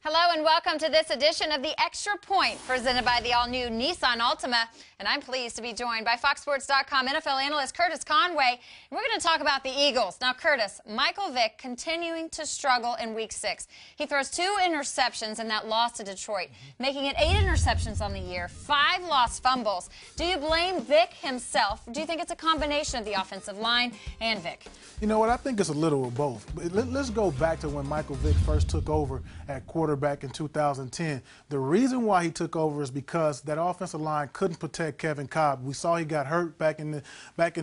Hello and welcome to this edition of the Extra Point, presented by the all-new Nissan Altima. And I'm pleased to be joined by FoxSports.com NFL analyst Curtis Conway. And we're going to talk about the Eagles. Now, Curtis, Michael Vick continuing to struggle in Week 6. He throws 2 interceptions in that loss to Detroit, making it 8 interceptions on the year, 5 lost fumbles. Do you blame Vick himself? Do you think it's a combination of the offensive line and Vick? You know what? I think it's a little of both. Let's go back to when Michael Vick first took over at quarterback in 2010. The reason why he took over is because that offensive line couldn't protect Kevin Cobb. We saw he got hurt back in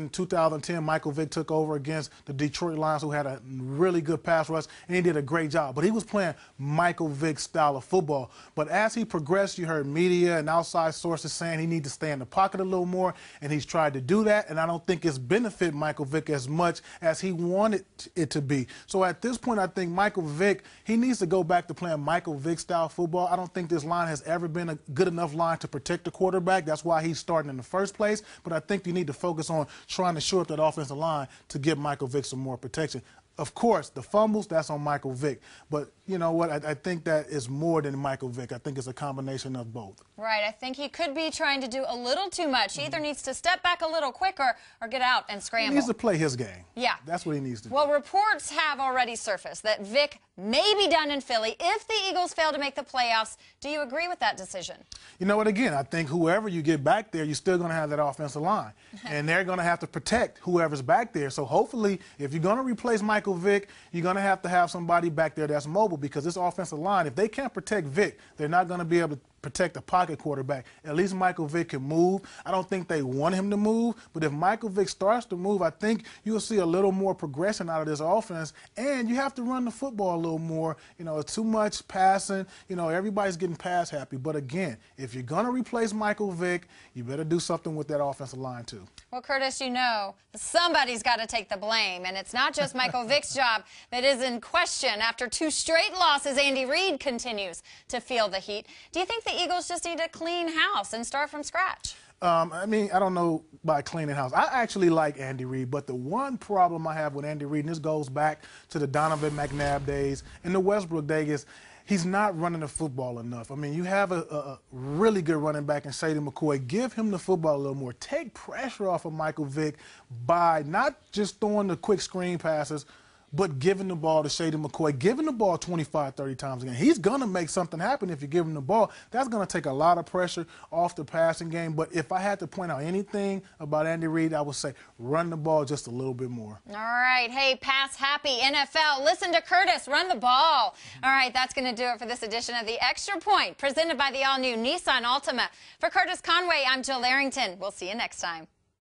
2010. Michael Vick took over against the Detroit Lions, who had a really good pass rush, and he did a great job. But he was playing Michael Vick's style of football. But as he progressed, you heard media and outside sources saying he needs to stay in the pocket a little more, and he's tried to do that. And I don't think it's benefited Michael Vick as much as he wanted it to be. So at this point, I think Michael Vick, he needs to go back to playing Michael Vick style football. I don't think this line has ever been a good enough line to protect the quarterback. That's why he's starting in the first place. But I think you need to focus on trying to shore up that offensive line to give Michael Vick some more protection. Of course, the fumbles, that's on Michael Vick. But you know what? I think that is more than Michael Vick. I think it's a combination of both. Right. I think he could be trying to do a little too much. He either needs to step back a little quicker or get out and scramble. He needs to play his game. Yeah. That's what he needs to do. Well, reports have already surfaced that Vick may be done in Philly if the Eagles fail to make the playoffs. Do you agree with that decision? You know what? Again, I think whoever you get back there, you're still going to have that offensive line. And they're going to have to protect whoever's back there. So hopefully, if you're going to replace Michael Vick, you're going to have somebody back there that's mobile, because this offensive line, if they can't protect Vick, they're not going to be able to protect a pocket quarterback. At least Michael Vick can move. I don't think they want him to move, but if Michael Vick starts to move, I think you'll see a little more progression out of this offense, and you have to run the football a little more. You know, it's too much passing. You know, everybody's getting pass happy. But again, if you're going to replace Michael Vick, you better do something with that offensive line too. Well, Curtis, you know, somebody's got to take the blame, and it's not just Michael Vick's job that is in question. After 2 straight losses, Andy Reid continues to feel the heat. Do you think the Eagles just need to clean house and start from scratch? I mean, I don't know by cleaning house. I actually like Andy Reid, but the one problem I have with Andy Reid, and this goes back to the Donovan McNabb days and the Westbrook days, he's not running the football enough. I mean, you have a really good running back in Shady McCoy. Give him the football a little more. Take pressure off of Michael Vick by not just throwing the quick screen passes, but giving the ball to Shady McCoy, giving the ball 25, 30 times again. He's going to make something happen if you give him the ball. That's going to take a lot of pressure off the passing game. But if I had to point out anything about Andy Reid, I would say run the ball just a little bit more. All right. Hey, pass happy NFL. Listen to Curtis. Run the ball. All right. That's going to do it for this edition of the Extra Point, presented by the all-new Nissan Altima. For Curtis Conway, I'm Jill Arrington. We'll see you next time.